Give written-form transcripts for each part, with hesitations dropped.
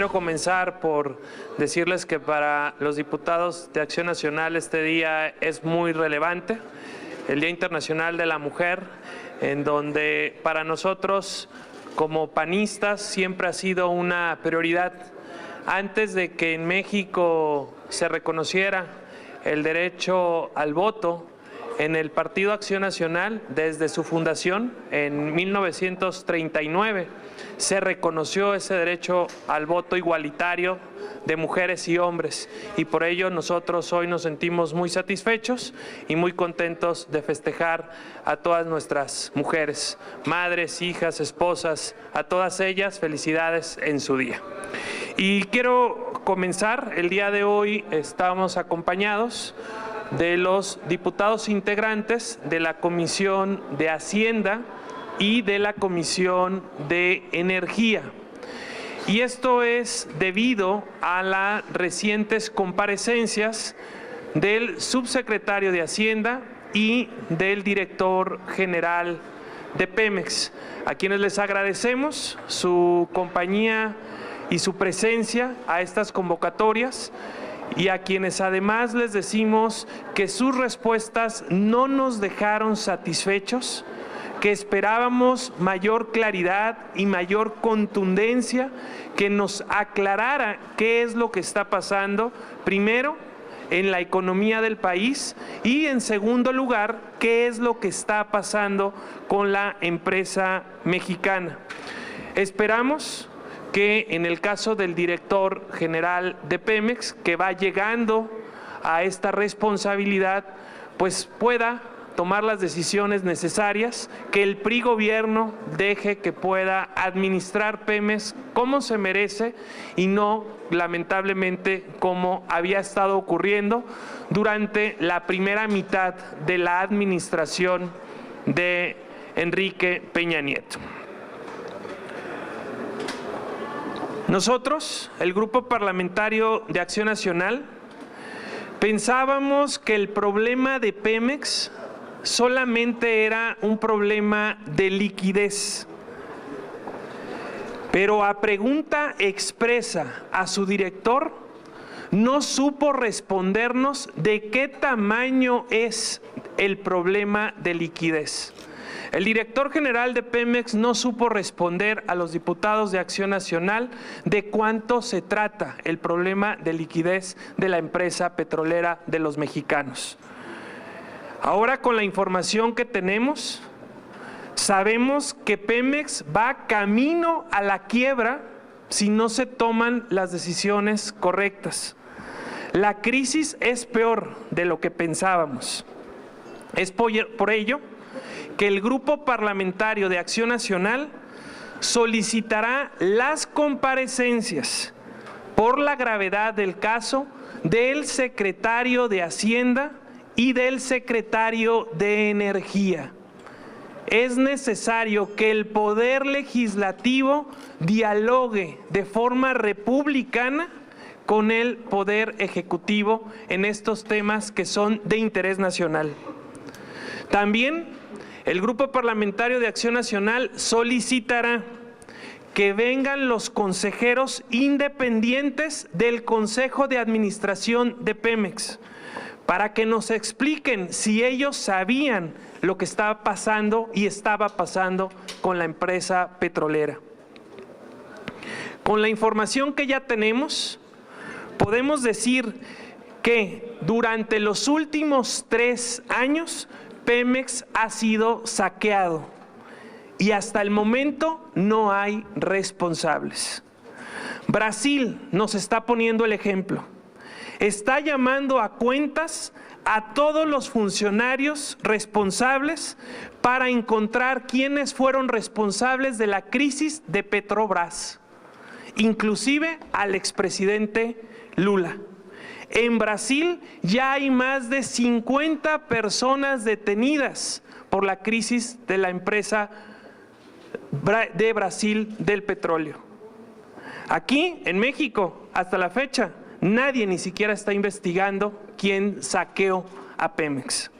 quiero comenzar por decirles que para los diputados de Acción Nacional este día es muy relevante, el Día Internacional de la Mujer, en donde para nosotros como panistas siempre ha sido una prioridad. Antes de que en México se reconociera el derecho al voto, en el Partido Acción Nacional, desde su fundación en 1939, se reconoció ese derecho al voto igualitario de mujeres y hombres, y por ello nosotros hoy nos sentimos muy satisfechos y muy contentos de festejar a todas nuestras mujeres, madres, hijas, esposas, a todas ellas felicidades en su día. Y quiero comenzar, el día de hoy estamos acompañados de los diputados integrantes de la Comisión de Hacienda y de la Comisión de Energía. Y esto es debido a las recientes comparecencias del subsecretario de Hacienda y del director general de Pemex, a quienes les agradecemos su compañía y su presencia a estas convocatorias, y a quienes además les decimos que sus respuestas no nos dejaron satisfechos, que esperábamos mayor claridad y mayor contundencia, que nos aclarara qué es lo que está pasando, primero, en la economía del país, y en segundo lugar, qué es lo que está pasando con la empresa mexicana. Esperamos que en el caso del director general de Pemex, que va llegando a esta responsabilidad, pues pueda tomar las decisiones necesarias, que el PRI gobierno deje que pueda administrar Pemex como se merece y no, lamentablemente, como había estado ocurriendo durante la primera mitad de la administración de Enrique Peña Nieto. Nosotros, el Grupo Parlamentario de Acción Nacional, pensábamos que el problema de Pemex solamente era un problema de liquidez, pero a pregunta expresa a su director, no supo respondernos de qué tamaño es el problema de liquidez. El director general de Pemex no supo responder a los diputados de Acción Nacional de cuánto se trata el problema de liquidez de la empresa petrolera de los mexicanos. Ahora, con la información que tenemos, sabemos que Pemex va camino a la quiebra si no se toman las decisiones correctas. La crisis es peor de lo que pensábamos. Es por ello que el Grupo Parlamentario de Acción Nacional solicitará las comparecencias por la gravedad del caso del secretario de Hacienda y del secretario de Energía. Es necesario que el Poder Legislativo dialogue de forma republicana con el Poder Ejecutivo en estos temas que son de interés nacional. También el Grupo Parlamentario de Acción Nacional solicitará que vengan los consejeros independientes del Consejo de Administración de Pemex para que nos expliquen si ellos sabían lo que estaba pasando y estaba pasando con la empresa petrolera. Con la información que ya tenemos, podemos decir que durante los últimos 3 años, Pemex ha sido saqueado y hasta el momento no hay responsables. Brasil nos está poniendo el ejemplo. Está llamando a cuentas a todos los funcionarios responsables para encontrar quiénes fueron responsables de la crisis de Petrobras, inclusive al expresidente Lula. En Brasil ya hay más de 50 personas detenidas por la crisis de la empresa de Brasil del petróleo. Aquí, en México, hasta la fecha, nadie ni siquiera está investigando quién saqueó a Pemex.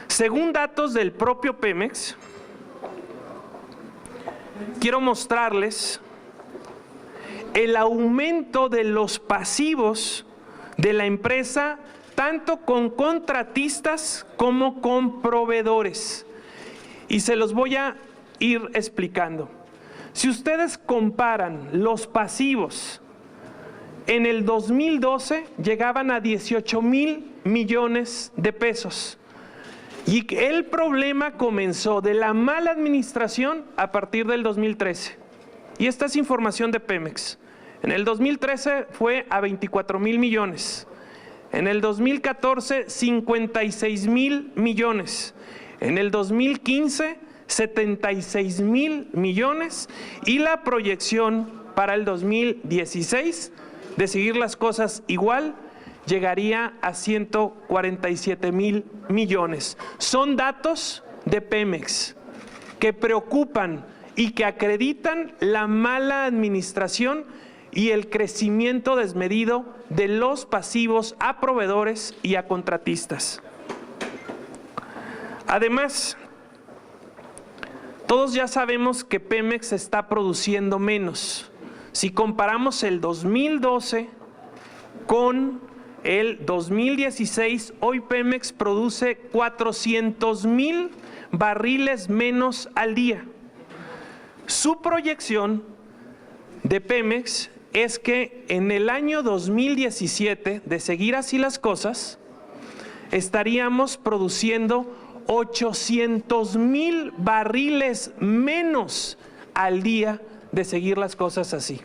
Según datos del propio Pemex, quiero mostrarles el aumento de los pasivos de la empresa, tanto con contratistas como con proveedores. Y se los voy a ir explicando. Si ustedes comparan los pasivos, en el 2012 llegaban a 18,000 millones de pesos. Y el problema comenzó de la mala administración a partir del 2013. Y esta es información de Pemex. En el 2013 fue a 24,000 millones. En el 2014, 56,000 millones. En el 2015, 76,000 millones. Y la proyección para el 2016, de seguir las cosas igual, llegaría a 147,000 millones. Son datos de Pemex que preocupan y que acreditan la mala administración y el crecimiento desmedido de los pasivos a proveedores y a contratistas. Además, todos ya sabemos que Pemex está produciendo menos. Si comparamos el 2012 con el 2016, hoy Pemex produce 400,000 barriles menos al día. Su proyección de Pemex es que en el año 2017, de seguir así las cosas, estaríamos produciendo 800,000 barriles menos al día de seguir las cosas así.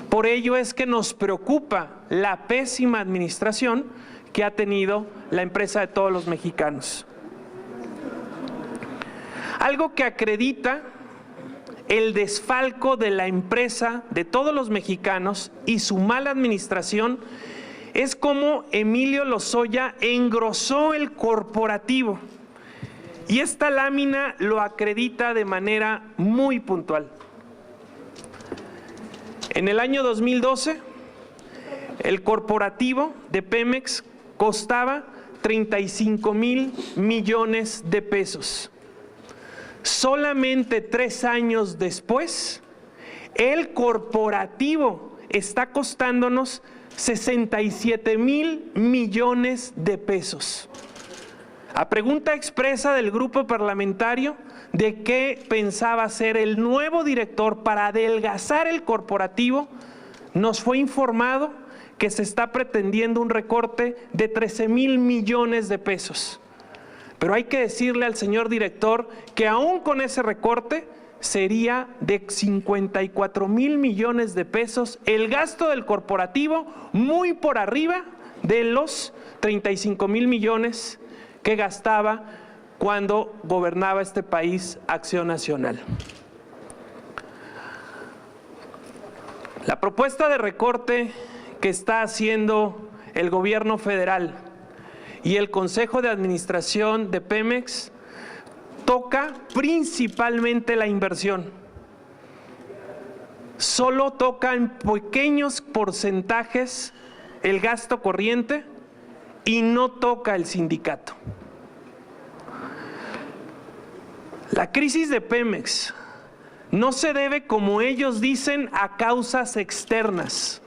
Por ello es que nos preocupa la pésima administración que ha tenido la empresa de todos los mexicanos. Algo que acredita el desfalco de la empresa de todos los mexicanos y su mala administración es cómo Emilio Lozoya engrosó el corporativo. Y esta lámina lo acredita de manera muy puntual. En el año 2012, el corporativo de Pemex costaba 35,000 millones de pesos. Solamente 3 años después, el corporativo está costándonos 67,000 millones de pesos. A pregunta expresa del grupo parlamentario de qué pensaba hacer el nuevo director para adelgazar el corporativo, nos fue informado que se está pretendiendo un recorte de 13,000 millones de pesos. Pero hay que decirle al señor director que aún con ese recorte sería de 54,000 millones de pesos el gasto del corporativo, muy por arriba de los 35,000 millones que gastaba cuando gobernaba este país Acción Nacional. La propuesta de recorte que está haciendo el gobierno federal y el Consejo de Administración de Pemex toca principalmente la inversión. Solo toca en pequeños porcentajes el gasto corriente y no toca el sindicato. La crisis de Pemex no se debe, como ellos dicen, a causas externas.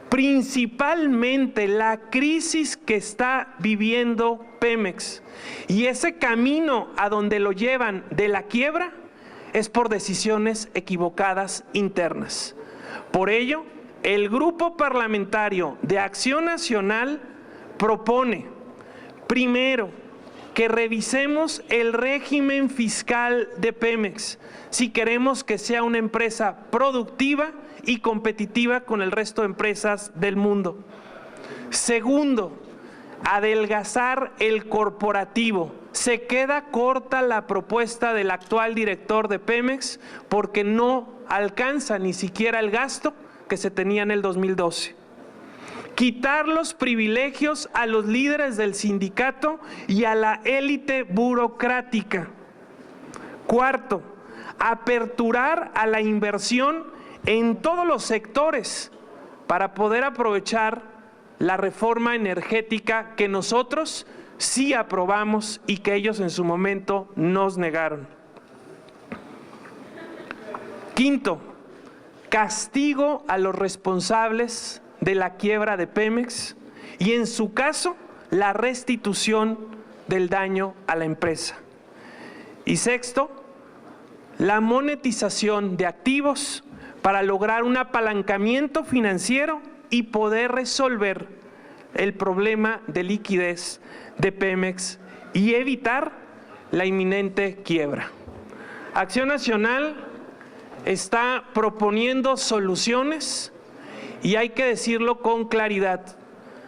Principalmente la crisis que está viviendo Pemex y ese camino a donde lo llevan de la quiebra es por decisiones equivocadas internas. Por ello, el Grupo Parlamentario de Acción Nacional propone, primero, que revisemos el régimen fiscal de Pemex si queremos que sea una empresa productiva y competitiva con el resto de empresas del mundo. Segundo, adelgazar el corporativo. Se queda corta la propuesta del actual director de Pemex porque no alcanza ni siquiera el gasto que se tenía en el 2012. Quitar los privilegios a los líderes del sindicato y a la élite burocrática. Cuarto, aperturar a la inversión en todos los sectores para poder aprovechar la reforma energética que nosotros sí aprobamos y que ellos en su momento nos negaron. Quinto, castigo a los responsables de la quiebra de Pemex y, en su caso, la restitución del daño a la empresa. Y sexto, la monetización de activos para lograr un apalancamiento financiero y poder resolver el problema de liquidez de Pemex y evitar la inminente quiebra. Acción Nacional está proponiendo soluciones y hay que decirlo con claridad.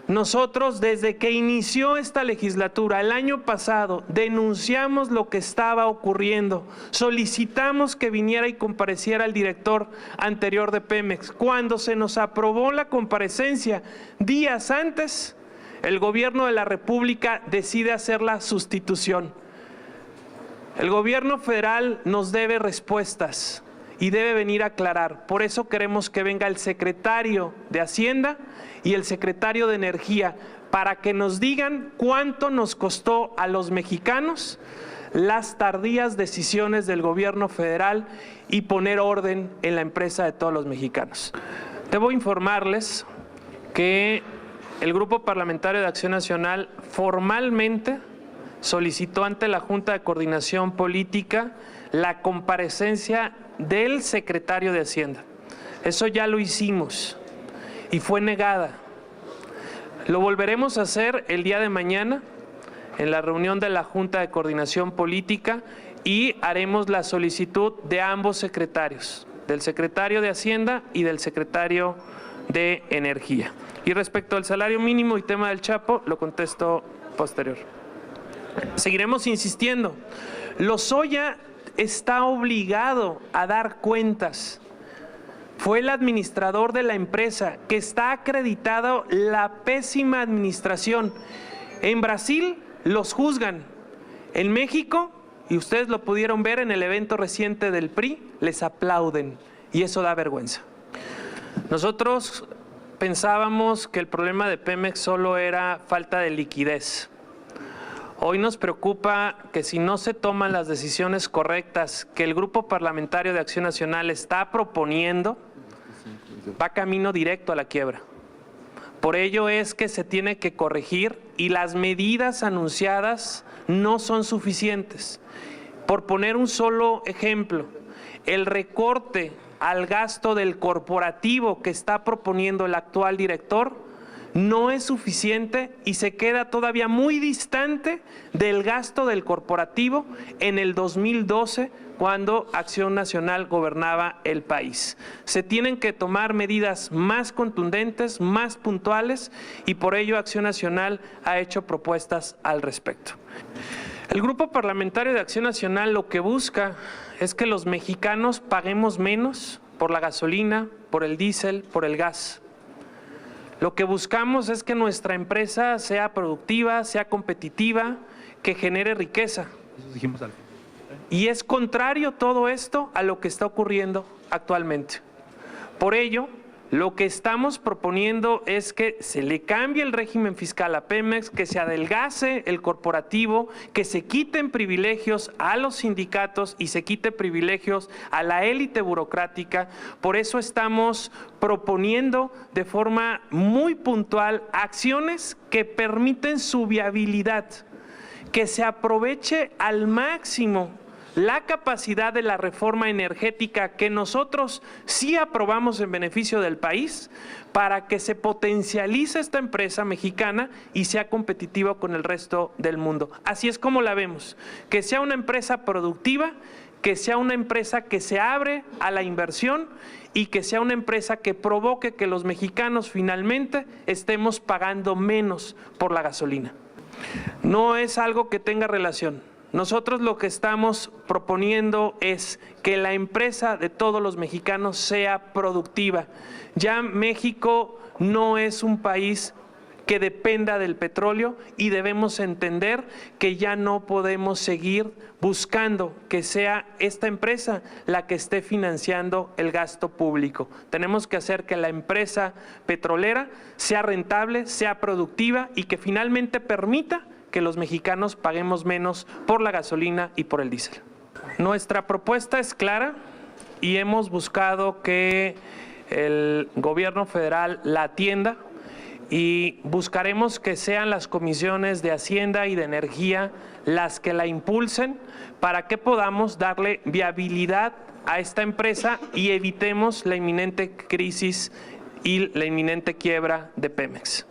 Nosotros, desde que inició esta legislatura el año pasado, denunciamos lo que estaba ocurriendo, solicitamos que viniera y compareciera el director anterior de Pemex. Cuando se nos aprobó la comparecencia, días antes, el gobierno de la República decide hacer la sustitución. El gobierno federal nos debe respuestas y debe venir a aclarar. Por eso queremos que venga el secretario de Hacienda y el secretario de Energía para que nos digan cuánto nos costó a los mexicanos las tardías decisiones del gobierno federal y poner orden en la empresa de todos los mexicanos. Debo informarles que el Grupo Parlamentario de Acción Nacional formalmente solicitó ante la Junta de Coordinación Política la comparecencia del secretario de Hacienda. Eso ya lo hicimos y fue negada. Lo volveremos a hacer el día de mañana en la reunión de la Junta de Coordinación Política y haremos la solicitud de ambos secretarios, del secretario de Hacienda y del secretario de Energía. Y respecto al salario mínimo y tema del Chapo, lo contesto posterior. Seguiremos insistiendo. Lozoya está obligado a dar cuentas. Fue el administrador de la empresa que está acreditado la pésima administración. En Brasil los juzgan. En México, y ustedes lo pudieron ver en el evento reciente del PRI, les aplauden y eso da vergüenza. Nosotros pensábamos que el problema de Pemex solo era falta de liquidez. Hoy nos preocupa que si no se toman las decisiones correctas que el Grupo Parlamentario de Acción Nacional está proponiendo, va camino directo a la quiebra. Por ello es que se tiene que corregir y las medidas anunciadas no son suficientes. Por poner un solo ejemplo, el recorte al gasto del corporativo que está proponiendo el actual director no es suficiente y se queda todavía muy distante del gasto del corporativo en el 2012, cuando Acción Nacional gobernaba el país. Se tienen que tomar medidas más contundentes, más puntuales, y por ello Acción Nacional ha hecho propuestas al respecto. El Grupo Parlamentario de Acción Nacional lo que busca es que los mexicanos paguemos menos por la gasolina, por el diésel, por el gas. Lo que buscamos es que nuestra empresa sea productiva, sea competitiva, que genere riqueza. Eso dijimos al fin. Y es contrario todo esto a lo que está ocurriendo actualmente. Por ello, lo que estamos proponiendo es que se le cambie el régimen fiscal a Pemex, que se adelgace el corporativo, que se quiten privilegios a los sindicatos y se quite privilegios a la élite burocrática. Por eso estamos proponiendo de forma muy puntual acciones que permiten su viabilidad, que se aproveche al máximo la capacidad de la reforma energética que nosotros sí aprobamos en beneficio del país para que se potencialice esta empresa mexicana y sea competitiva con el resto del mundo. Así es como la vemos, que sea una empresa productiva, que sea una empresa que se abre a la inversión y que sea una empresa que provoque que los mexicanos finalmente estemos pagando menos por la gasolina. No es algo que tenga relación. Nosotros lo que estamos proponiendo es que la empresa de todos los mexicanos sea productiva. Ya México no es un país que dependa del petróleo y debemos entender que ya no podemos seguir buscando que sea esta empresa la que esté financiando el gasto público. Tenemos que hacer que la empresa petrolera sea rentable, sea productiva y que finalmente permita que los mexicanos paguemos menos por la gasolina y por el diésel. Nuestra propuesta es clara y hemos buscado que el gobierno federal la atienda y buscaremos que sean las comisiones de Hacienda y de Energía las que la impulsen para que podamos darle viabilidad a esta empresa y evitemos la inminente crisis y la inminente quiebra de Pemex.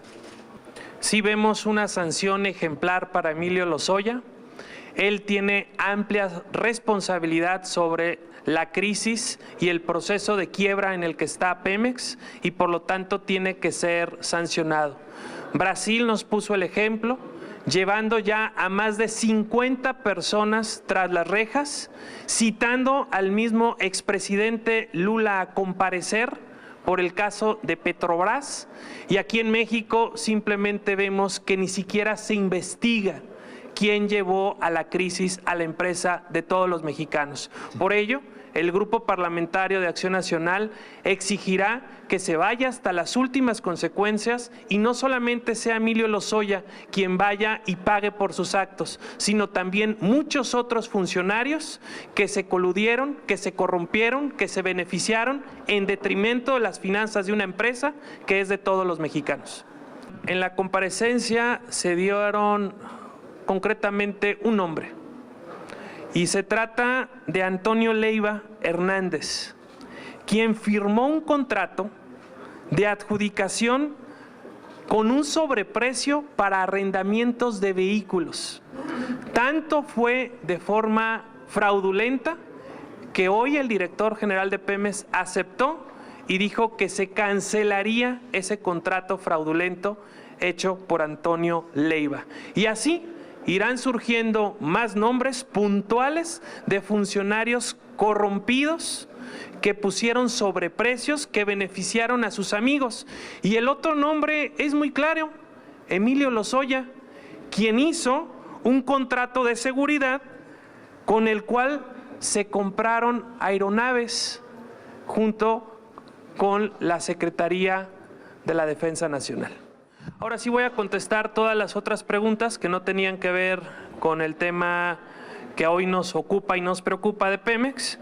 Sí vemos una sanción ejemplar para Emilio Lozoya. Él tiene amplia responsabilidad sobre la crisis y el proceso de quiebra en el que está Pemex y por lo tanto tiene que ser sancionado. Brasil nos puso el ejemplo, llevando ya a más de 50 personas tras las rejas, citando al mismo expresidente Lula a comparecer por el caso de Petrobras, y aquí en México simplemente vemos que ni siquiera se investiga quién llevó a la crisis a la empresa de todos los mexicanos. Por ello, el Grupo Parlamentario de Acción Nacional exigirá que se vaya hasta las últimas consecuencias y no solamente sea Emilio Lozoya quien vaya y pague por sus actos, sino también muchos otros funcionarios que se coludieron, que se corrompieron, que se beneficiaron en detrimento de las finanzas de una empresa que es de todos los mexicanos. En la comparecencia se dieron concretamente un nombre, y se trata de Antonio Leiva Hernández, quien firmó un contrato de adjudicación con un sobreprecio para arrendamientos de vehículos. Tanto fue de forma fraudulenta que hoy el director general de Pemex aceptó y dijo que se cancelaría ese contrato fraudulento hecho por Antonio Leiva. Y así irán surgiendo más nombres puntuales de funcionarios corrompidos que pusieron sobreprecios, que beneficiaron a sus amigos. Y el otro nombre es muy claro, Emilio Lozoya, quien hizo un contrato de seguridad con el cual se compraron aeronaves junto con la Secretaría de la Defensa Nacional. Ahora sí voy a contestar todas las otras preguntas que no tenían que ver con el tema que hoy nos ocupa y nos preocupa de Pemex.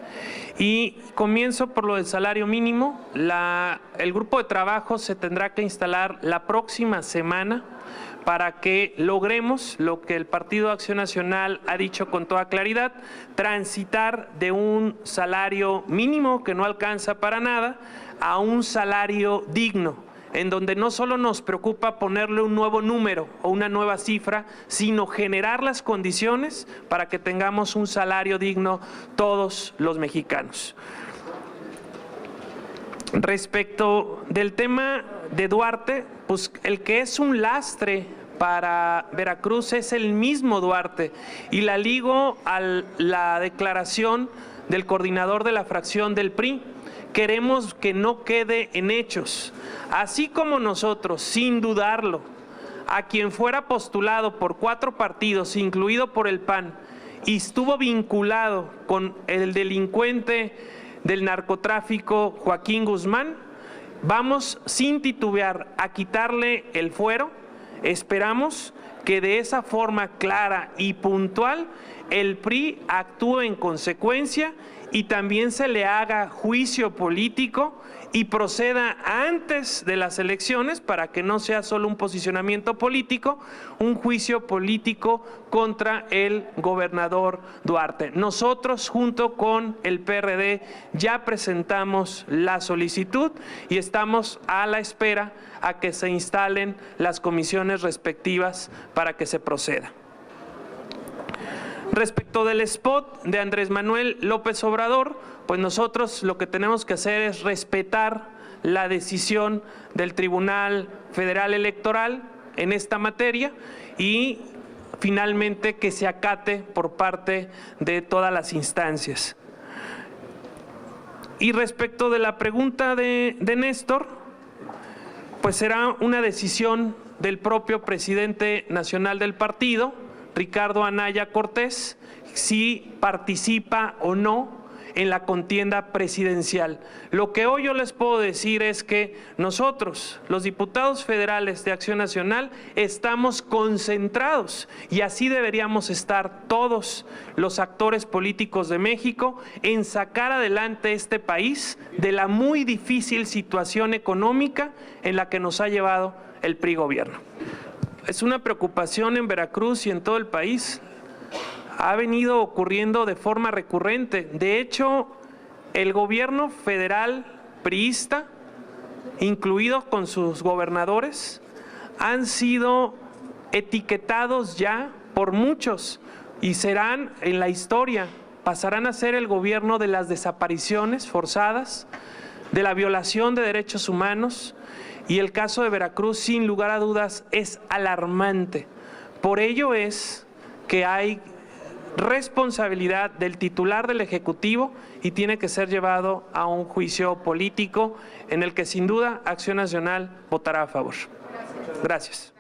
Y comienzo por lo del salario mínimo. El grupo de trabajo se tendrá que instalar la próxima semana para que logremos lo que el Partido Acción Nacional ha dicho con toda claridad, transitar de un salario mínimo que no alcanza para nada a un salario digno, en donde no solo nos preocupa ponerle un nuevo número o una nueva cifra, sino generar las condiciones para que tengamos un salario digno todos los mexicanos. Respecto del tema de Duarte, pues el que es un lastre para Veracruz es el mismo Duarte, y la ligo a la declaración del coordinador de la fracción del PRI. Queremos que no quede en hechos, así como nosotros, sin dudarlo, a quien fuera postulado por 4 partidos, incluido por el PAN, y estuvo vinculado con el delincuente del narcotráfico Joaquín Guzmán, vamos sin titubear a quitarle el fuero. Esperamos que de esa forma clara y puntual el PRI actúe en consecuencia y también se le haga juicio político y proceda antes de las elecciones, para que no sea solo un posicionamiento político, un juicio político contra el gobernador Duarte. Nosotros, junto con el PRD, ya presentamos la solicitud y estamos a la espera a que se instalen las comisiones respectivas para que se proceda. Respecto del spot de Andrés Manuel López Obrador, pues nosotros lo que tenemos que hacer es respetar la decisión del Tribunal Federal Electoral en esta materia y finalmente que se acate por parte de todas las instancias. Y respecto de la pregunta de Néstor, pues será una decisión del propio presidente nacional del partido, Ricardo Anaya Cortés, si participa o no en la contienda presidencial. Lo que hoy yo les puedo decir es que nosotros, los diputados federales de Acción Nacional, estamos concentrados, y así deberíamos estar todos los actores políticos de México, en sacar adelante este país de la muy difícil situación económica en la que nos ha llevado el PRI gobierno. Es una preocupación en Veracruz y en todo el país. Ha venido ocurriendo de forma recurrente. De hecho, el gobierno federal priista, incluido con sus gobernadores, han sido etiquetados ya por muchos y serán en la historia, pasarán a ser el gobierno de las desapariciones forzadas, de la violación de derechos humanos, y el caso de Veracruz, sin lugar a dudas, es alarmante. Por ello es que hay responsabilidad del titular del Ejecutivo y tiene que ser llevado a un juicio político en el que sin duda Acción Nacional votará a favor. Gracias.